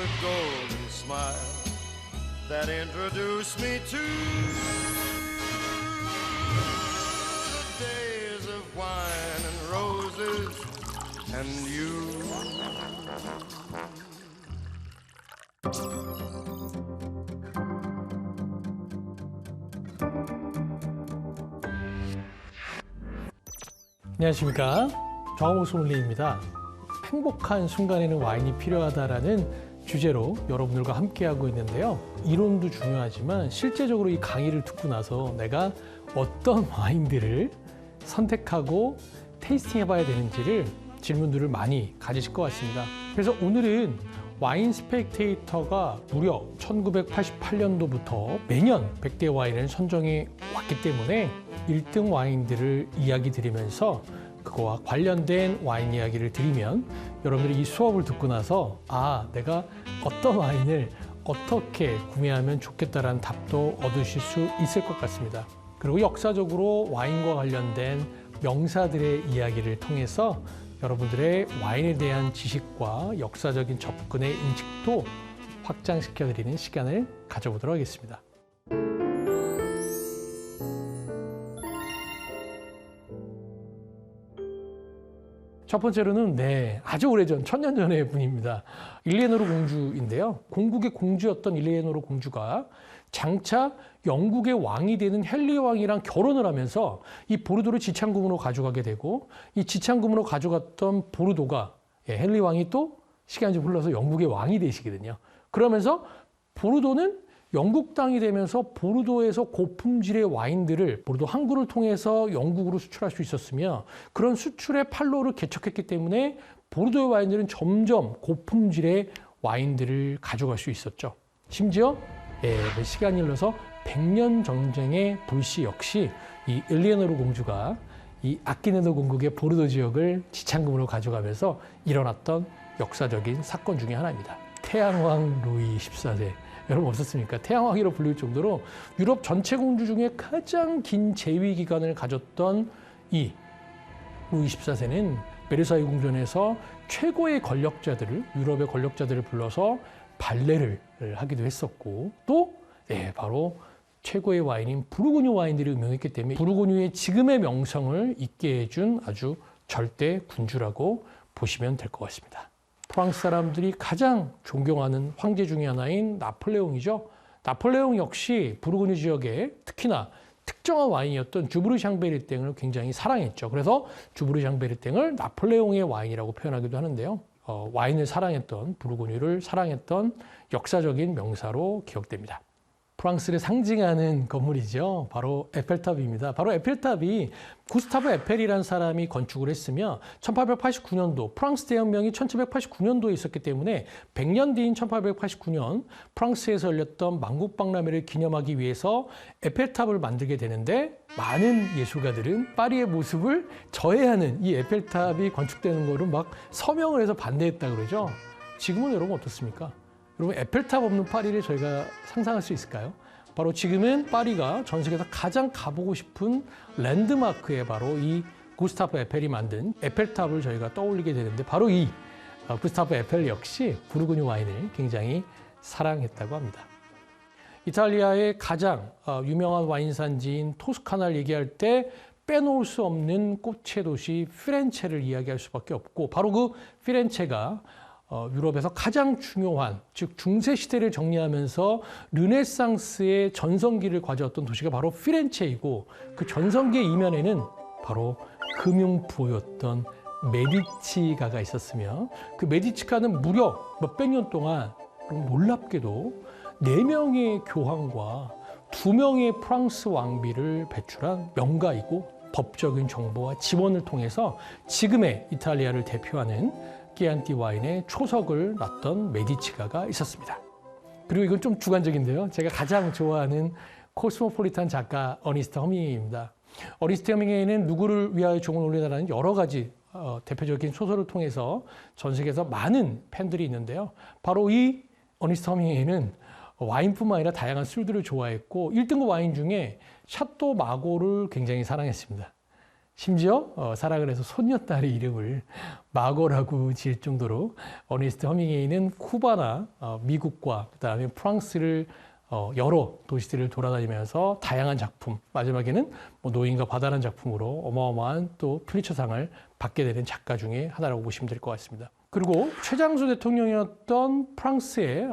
the golden smile that introduced me to the days of wine and roses and you. 안녕하십니까, 정하모 소믈리에입니다. 행복한 순간에는 와인이 필요하다라는 주제로 여러분들과 함께하고 있는데요. 이론도 중요하지만 실제적으로 이 강의를 듣고 나서 내가 어떤 와인들을 선택하고 테이스팅 해봐야 되는지를 질문들을 많이 가지실 것 같습니다. 그래서 오늘은 와인 스펙테이터가 무려 1988년도부터 매년 100대 와인을 선정해 왔기 때문에 1등 와인들을 이야기 드리면서 그거와 관련된 와인 이야기를 드리면 여러분들이 이 수업을 듣고 나서 내가 어떤 와인을 어떻게 구매하면 좋겠다라는 답도 얻으실 수 있을 것 같습니다. 그리고 역사적으로 와인과 관련된 명사들의 이야기를 통해서 여러분들의 와인에 대한 지식과 역사적인 접근의 인식도 확장시켜 드리는 시간을 가져보도록 하겠습니다. 첫 번째로는 아주 오래전, 1000년 전의 분입니다. 일레노르 공주인데요. 공국의 공주였던 일레노르 공주가 장차 영국의 왕이 되는 헨리 왕이랑 결혼을 하면서 이 보르도를 지창금으로 가져가게 되고, 이 지창금으로 가져갔던 보르도가 헨리 왕이 또 시간이 좀 흘러서 영국의 왕이 되시거든요. 그러면서 보르도는 영국 땅이 되면서 보르도에서 고품질의 와인들을 보르도 항구를 통해서 영국으로 수출할 수 있었으며, 그런 수출의 판로를 개척했기 때문에 보르도의 와인들은 점점 고품질의 와인들을 가져갈 수 있었죠. 심지어 시간이 흘러서 100년 전쟁의 불씨 역시 이 엘리에노르 공주가 이 아키네도 공국의 보르도 지역을 지창금으로 가져가면서 일어났던 역사적인 사건 중에 하나입니다. 태양왕 루이 14세. 여러분 없었습니까? 태양왕이로 불릴 정도로 유럽 전체 공주 중에 가장 긴 재위 기간을 가졌던 이 루이 14세는 베르사유 궁전에서 최고의 권력자들을, 유럽의 권력자들을 불러서 발레를 하기도 했었고, 또 바로 최고의 와인인 부르고뉴 와인들이 음용했기 때문에 부르고뉴의 지금의 명성을 잇게 해준 아주 절대 군주라고 보시면 될 것 같습니다. 프랑스 사람들이 가장 존경하는 황제 중에 하나인 나폴레옹이죠. 나폴레옹 역시 부르고뉴 지역에 특히나 특정한 와인이었던 주브르 샹베리땡을 굉장히 사랑했죠. 그래서 주브르 샹베리땡을 나폴레옹의 와인이라고 표현하기도 하는데요. 와인을 사랑했던, 부르고뉴를 사랑했던 역사적인 명사로 기억됩니다. 프랑스를 상징하는 건물이죠. 바로 에펠탑입니다. 바로 에펠탑이 구스타브 에펠이라는 사람이 건축을 했으며 1889년도, 프랑스 대혁명이 1789년도에 있었기 때문에 100년 뒤인 1889년 프랑스에서 열렸던 만국박람회를 기념하기 위해서 에펠탑을 만들게 되는데, 많은 예술가들은 파리의 모습을 저해하는 이 에펠탑이 건축되는 거를 막 서명을 해서 반대했다고 그러죠. 지금은 여러분 어떻습니까? 여러분, 에펠탑 없는 파리를 저희가 상상할 수 있을까요? 바로 지금은 파리가 전 세계에서 가장 가보고 싶은 랜드마크에 바로 이 구스타프 에펠이 만든 에펠탑을 저희가 떠올리게 되는데, 바로 이 구스타프 에펠 역시 부르고뉴 와인을 굉장히 사랑했다고 합니다. 이탈리아의 가장 유명한 와인산지인 토스카나를 얘기할 때 빼놓을 수 없는 꽃의 도시 피렌체를 이야기할 수밖에 없고, 바로 그 피렌체가 유럽에서 가장 중요한, 즉 중세시대를 정리하면서 르네상스의 전성기를 가져왔던 도시가 바로 피렌체이고, 그 전성기의 이면에는 바로 금융부호였던 메디치가가 있었으며, 그 메디치가는 무려 몇백 년 동안 놀랍게도 4명의 교황과 2명의 프랑스 왕비를 배출한 명가이고, 법적인 정보와 지원을 통해서 지금의 이탈리아를 대표하는 끼안티 와인의 초석을 놨던 메디치가가 있었습니다. 그리고 이건 좀 주관적인데요. 제가 가장 좋아하는 코스모폴리탄 작가 어니스트 허밍웨이입니다. 어니스트 허밍웨이는 누구를 위하여 종을 올리다라는 여러 가지 대표적인 소설을 통해서 전 세계에서 많은 팬들이 있는데요. 바로 이 어니스트 허밍웨이는 와인뿐만 아니라 다양한 술들을 좋아했고 1등급 와인 중에 샤또 마고를 굉장히 사랑했습니다. 심지어 사랑을 해서 손녀딸의 이름을 마거라고 지을 정도로 어니스트 허밍웨이는 쿠바나 미국과 그다음에 프랑스를 여러 도시들을 돌아다니면서 다양한 작품, 마지막에는 노인과 바다라는 작품으로 어마어마한 또 퓰리처상을 받게 되는 작가 중에 하나라고 보시면 될 것 같습니다. 그리고 최장수 대통령이었던 프랑스의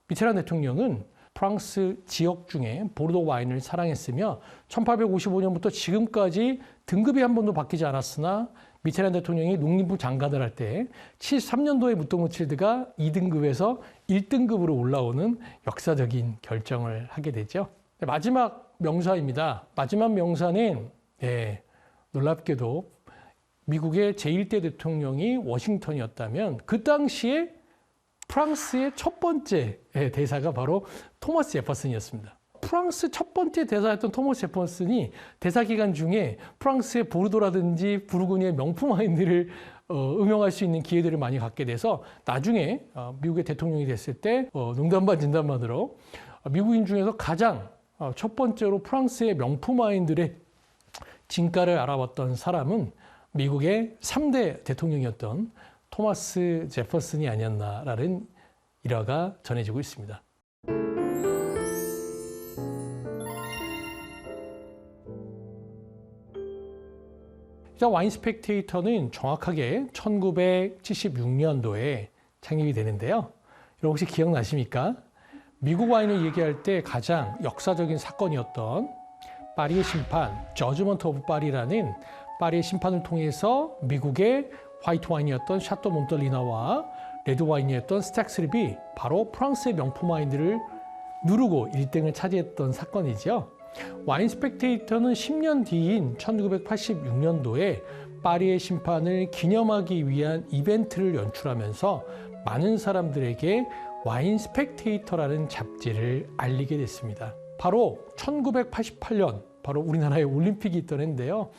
미테란 대통령은 프랑스 지역 중에 보르도 와인을 사랑했으며 1855년부터 지금까지 등급이 한 번도 바뀌지 않았으나 미테란 대통령이 농림부 장관을 할 때 73년도에 무토무칠드가 2등급에서 1등급으로 올라오는 역사적인 결정을 하게 되죠. 마지막 명사입니다. 마지막 명사는 놀랍게도 미국의 제1대 대통령이 워싱턴이었다면 그 당시에 프랑스의 첫 번째 대사가 바로 토마스 제퍼슨이었습니다. 프랑스 첫 번째 대사였던 토마스 제퍼슨이 대사 기간 중에 프랑스의 보르도라든지 부르고니의 명품 와인들을 음용할 수 있는 기회들을 많이 갖게 돼서 나중에 미국의 대통령이 됐을 때 농담 반 진담 반으로 미국인 중에서 가장 첫 번째로 프랑스의 명품 와인들의 진가를 알아봤던 사람은 미국의 3대 대통령이었던 토마스 제퍼슨이 아니었나라는 일화가 전해지고 있습니다. 와인 스펙테이터는 정확하게 1976년도에 창립이 되는데요. 여러분 혹시 기억나십니까? 미국 와인을 얘기할 때 가장 역사적인 사건이었던 파리의 심판, 저지먼트 오브 파리라는 파리의 심판을 통해서 미국의 화이트 와인이었던 샤또 몬떨리나와 레드 와인이었던 스택스립이 바로 프랑스의 명품 와인들을 누르고 1등을 차지했던 사건이죠. 와인 스펙테이터는 10년 뒤인 1986년도에 파리의 심판을 기념하기 위한 이벤트를 연출하면서 많은 사람들에게 와인 스펙테이터라는 잡지를 알리게 됐습니다. 바로 1988년, 바로 우리나라에 올림픽이 있던 해인데요.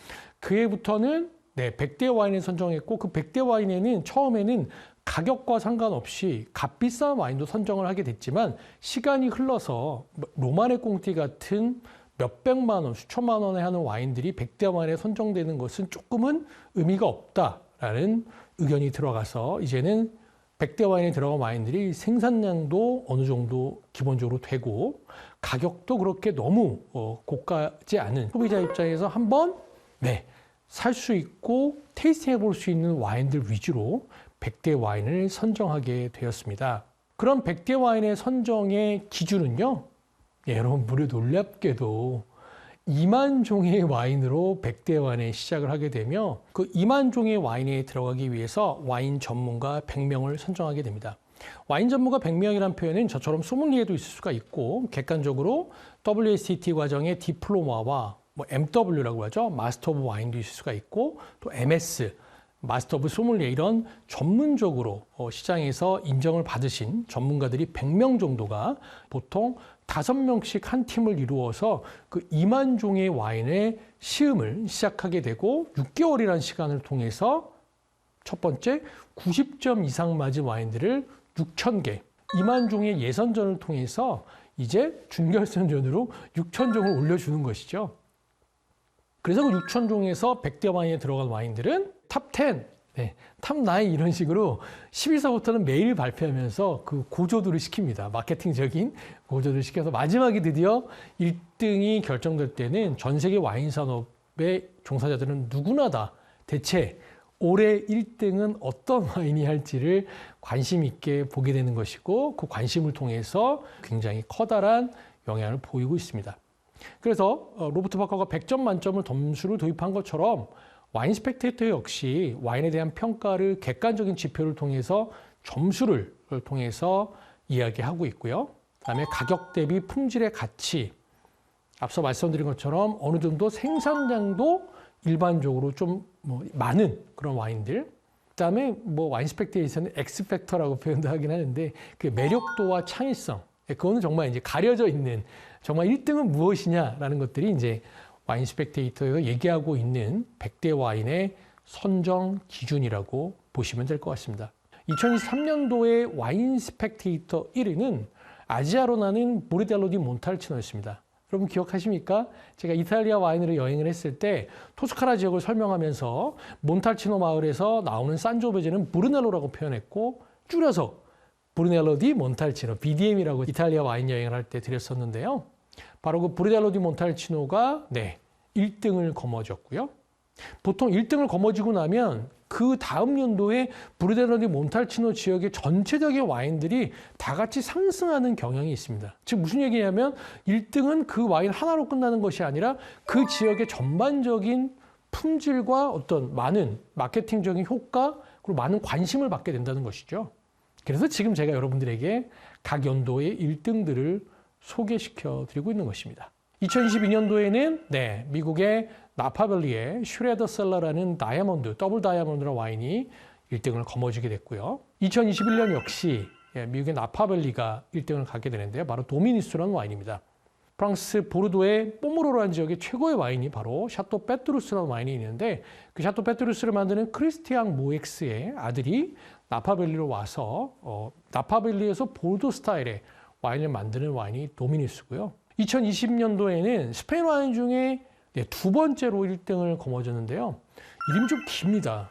그 해부터는 100대 와인을 선정했고 그 100대 와인에는 처음에는 가격과 상관없이 값비싼 와인도 선정을 하게 됐지만 시간이 흘러서 로마네 꽁띠 같은 몇백만 원, 수천만 원에 하는 와인들이 100대 와인에 선정되는 것은 조금은 의미가 없다라는 의견이 들어가서 이제는 100대 와인에 들어간 와인들이 생산량도 어느 정도 기본적으로 되고 가격도 그렇게 너무 고가지 않은 소비자 입장에서 한번 살 수 있고 테이스팅 해볼 수 있는 와인들 위주로 100대 와인을 선정하게 되었습니다. 그런 100대 와인의 선정의 기준은요. 여러분 무려 놀랍게도 2만 종의 와인으로 100대 와인에 시작을 하게 되며 그 2만 종의 와인에 들어가기 위해서 와인 전문가 100명을 선정하게 됩니다. 와인 전문가 100명이라는 표현은 저처럼 소믈리에도 있을 수가 있고 객관적으로 WSET 과정의 디플로마와 MW라고 하죠. 마스터 오브 와인도 있을 수가 있고 또 MS, 마스터 오브 소믈리에 이런 전문적으로 시장에서 인정을 받으신 전문가들이 100명 정도가 보통 5명씩 한 팀을 이루어서 그 2만 종의 와인의 시음을 시작하게 되고 6개월이라는 시간을 통해서 첫 번째 90점 이상 맞은 와인들을 6,000개, 2만 종의 예선전을 통해서 이제 준결선전으로 6,000종을 올려주는 것이죠. 그래서 그 6,000종에서 100대 와인에 들어간 와인들은 탑 10, 탑 9 이런 식으로 11사부터는 매일 발표하면서 그 고조들을 시킵니다. 마케팅적인 고조들을 시켜서 마지막에 드디어 1등이 결정될 때는 전 세계 와인 산업의 종사자들은 누구나 다 대체 올해 1등은 어떤 와인이 할지를 관심 있게 보게 되는 것이고 그 관심을 통해서 굉장히 커다란 영향을 보이고 있습니다. 그래서 로버트 바커가 100점 만점을 점수를 도입한 것처럼 와인 스펙테이터 역시 와인에 대한 평가를 객관적인 지표를 통해서 점수를 통해서 이야기하고 있고요. 그다음에 가격 대비 품질의 가치, 앞서 말씀드린 것처럼 어느 정도 생산량도 일반적으로 좀 많은 그런 와인들. 그다음에 와인 스펙테이터는 엑스팩터라고 표현도 하긴 하는데 그 매력도와 창의성, 그거는 정말 이제 가려져 있는 정말 1등은 무엇이냐라는 것들이 이제 와인 스펙테이터가 얘기하고 있는 100대 와인의 선정 기준이라고 보시면 될 것 같습니다. 2023년도에 와인 스펙테이터 1위는 아지아로 나는 보르델로 디 몬탈치노였습니다. 여러분 기억하십니까? 제가 이탈리아 와인으로 여행을 했을 때 토스카나 지역을 설명하면서 몬탈치노 마을에서 나오는 산조베제는 브루넬로라고 표현했고 줄여서 브루넬로 디 몬탈치노, BDM이라고 이탈리아 와인 여행을 할 때 드렸었는데요. 바로 그 브루넬로 디 몬탈치노가 1등을 거머쥐었고요. 보통 1등을 거머쥐고 나면 그 다음 연도에 브루넬로 디 몬탈치노 지역의 전체적인 와인들이 다 같이 상승하는 경향이 있습니다. 즉 무슨 얘기냐면 1등은 그 와인 하나로 끝나는 것이 아니라 그 지역의 전반적인 품질과 어떤 많은 마케팅적인 효과 그리고 많은 관심을 받게 된다는 것이죠. 그래서 지금 제가 여러분들에게 각 연도의 1등들을 소개시켜 드리고 있는 것입니다. 2022년도에는 미국의 나파밸리의 슈레더 셀러라는 다이아몬드, 더블 다이아몬드라는 와인이 1등을 거머쥐게 됐고요. 2021년 역시 미국의 나파밸리가 1등을 갖게 되는데요. 바로 도미니스라는 와인입니다. 프랑스 보르도의 뽀모로라는 지역의 최고의 와인이 바로 샤또 페트루스라는 와인이 있는데 그 샤또 페트루스를 만드는 크리스티앙 모엑스의 아들이 나파밸리로 와서 나파밸리에서 보르도 스타일의 와인을 만드는 와인이 도미니스고요. 2020년도에는 스페인 와인 중에 두 번째로 1등을 거머쥐었는데요. 이름이 좀 깁니다.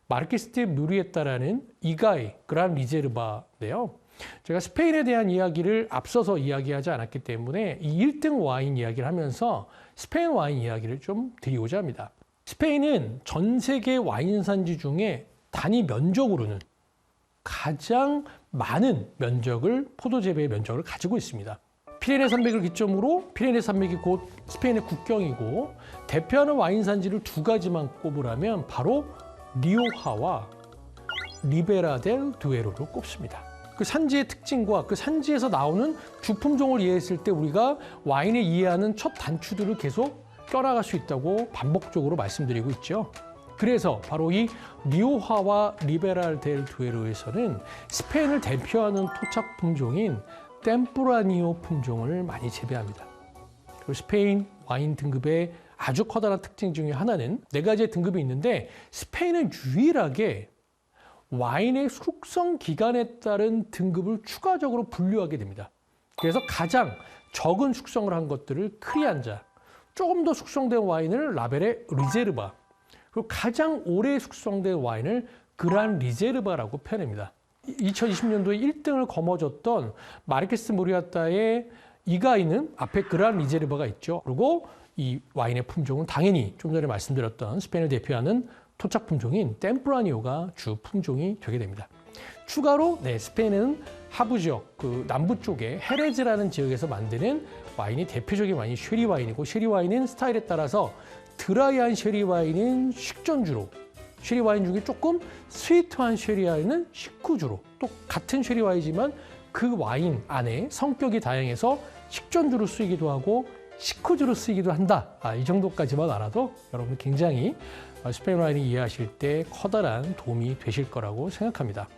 마르케스 데 무리에타라는 이가이 그란 리제르바인데요. 제가 스페인에 대한 이야기를 앞서서 이야기하지 않았기 때문에 이 1등 와인 이야기를 하면서 스페인 와인 이야기를 좀 드리고자 합니다. 스페인은 전 세계 와인 산지 중에 단위 면적으로는 가장 많은 면적을 포도 재배의 면적을 가지고 있습니다. 피레네 산맥을 기점으로 피레네 산맥이 곧 스페인의 국경이고 대표하는 와인 산지를 두 가지만 꼽으라면 바로 리오하와 리베라 델 두에로를 꼽습니다. 그 산지의 특징과 그 산지에서 나오는 주품종을 이해했을 때 우리가 와인을 이해하는 첫 단추들을 계속 껴나갈 수 있다고 반복적으로 말씀드리고 있죠. 그래서 바로 이 리오하와 리베라 델 두에로에서는 스페인을 대표하는 토착 품종인 템프라니오 품종을 많이 재배합니다. 그리고 스페인 와인 등급의 아주 커다란 특징 중에 하나는 4가지의 등급이 있는데 스페인은 유일하게 와인의 숙성 기간에 따른 등급을 추가적으로 분류하게 됩니다. 그래서 가장 적은 숙성을 한 것들을 크리안자, 조금 더 숙성된 와인을 라벨의 리제르바, 그리고 가장 오래 숙성된 와인을 그란 리제르바라고 표현합니다. 2020년도에 1등을 거머쥐었던 마르케스 무리아타의 이가이는 앞에 그란 리제르바가 있죠. 그리고 이 와인의 품종은 당연히 좀 전에 말씀드렸던 스페인을 대표하는 토착 품종인 템프라니오가 주 품종이 되게 됩니다. 추가로 스페인은 하부 지역, 그 남부 쪽에 헤레즈라는 지역에서 만드는 와인이 대표적인 와인이 쉐리 와인이고 쉐리 와인은 스타일에 따라서 드라이한 쉐리 와인은 식전주로 쉐리 와인 중에 조금 스위트한 쉐리 와인은 식후주로 또 같은 쉐리 와인이지만 그 와인 안에 성격이 다양해서 식전주로 쓰이기도 하고 식후주로 쓰이기도 한다. 이 정도까지만 알아도 여러분 굉장히 스페인 와인을 이해하실 때 커다란 도움이 되실 거라고 생각합니다.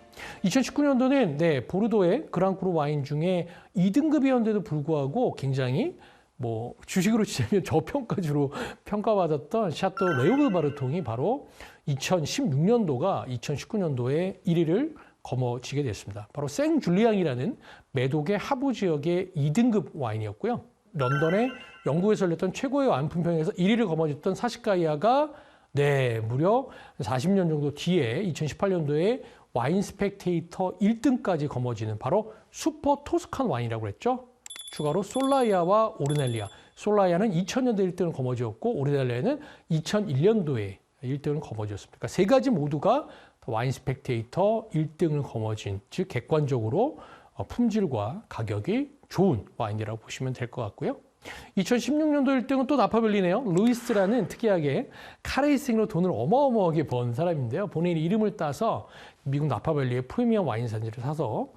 2019년도는 보르도의 그랑크루 와인 중에 2등급이었는데도 불구하고 굉장히 주식으로 치자면 저평가주로 평가받았던 샤또 레오브 바르통이 바로 2016년도가 2019년도에 1위를 거머쥐게 됐습니다. 바로 생줄리앙이라는 메독의 하부 지역의 2등급 와인이었고요. 런던의 영국에서 열렸던 최고의 와인 품평에서 1위를 거머쥐었던 사시카이아가 무려 40년 정도 뒤에 2018년도에 와인 스펙테이터 1등까지 거머쥐는 바로 슈퍼 토스칸 와인이라고 했죠. 추가로 솔라이아와 오르넬리아. 솔라이아는 2000년도에 1등을 거머쥐었고 오르넬리아는 2001년도에 1등을 거머쥐었습니다. 그러니까 세 가지 모두가 와인 스펙테이터 1등을 거머쥔, 즉 객관적으로 품질과 가격이 좋은 와인이라고 보시면 될 것 같고요. 2016년도 1등은 또 나파밸리네요. 루이스라는 특이하게 카레이싱으로 돈을 어마어마하게 번 사람인데요. 본인의 이름을 따서 미국 나파밸리의 프리미엄 와인 산지를 사서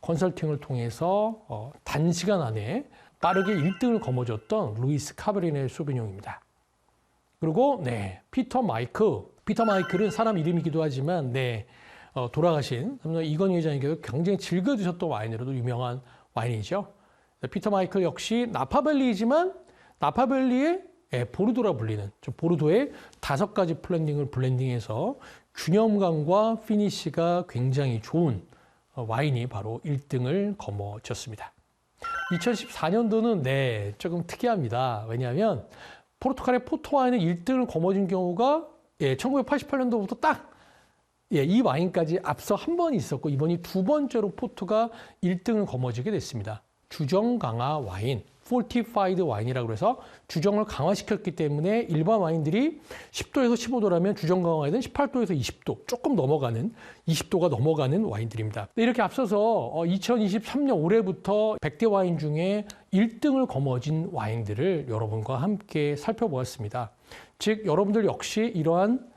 컨설팅을 통해서 단시간 안에 빠르게 1등을 거머쥐었던 루이스 카베르네 소비뇽입니다. 그리고 피터 마이클. 피터 마이클은 사람 이름이기도 하지만 돌아가신 이건희 회장님께서 굉장히 즐겨드셨던 와인으로도 유명한 와인이죠. 피터 마이클 역시 나파밸리이지만 나파밸리의 보르도라 불리는 보르도의 5가지 플랜딩을 블렌딩해서 균형감과 피니시가 굉장히 좋은 와인이 바로 1등을 거머쥐었습니다. 2014년도는 조금 특이합니다. 왜냐하면 포르투갈의 포토와인은 1등을 거머쥔 경우가 1988년도부터 딱 이 와인까지 앞서 한 번 있었고 이번이 두 번째로 포토가 1등을 거머쥐게 됐습니다. 주정 강화 와인, fortified 와인이라고 해서 주정을 강화시켰기 때문에 일반 와인들이 10도에서 15도라면 주정 강화에는 18도에서 20도, 조금 넘어가는 20도가 넘어가는 와인들입니다. 이렇게 앞서서 2023년 올해부터 100대 와인 중에 1등을 거머쥔 와인들을 여러분과 함께 살펴보았습니다. 즉 여러분들 역시 이러한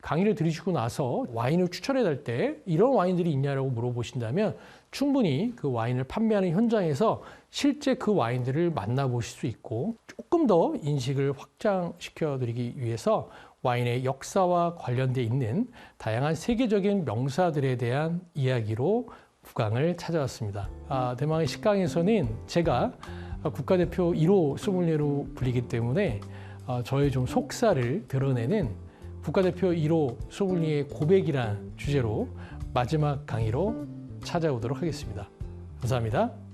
강의를 들으시고 나서 와인을 추천해 달 때 이런 와인들이 있냐라고 물어보신다면 충분히 그 와인을 판매하는 현장에서 실제 그 와인들을 만나보실 수 있고 조금 더 인식을 확장시켜 드리기 위해서 와인의 역사와 관련돼 있는 다양한 세계적인 명사들에 대한 이야기로 국강을 찾아왔습니다. 대망의 식강에서는 제가 국가대표 1호 소믈리에로 불리기 때문에 저의 좀 속사를 드러내는 국가대표 1호 소믈리에 고백이라는 주제로 마지막 강의로 찾아오도록 하겠습니다. 감사합니다.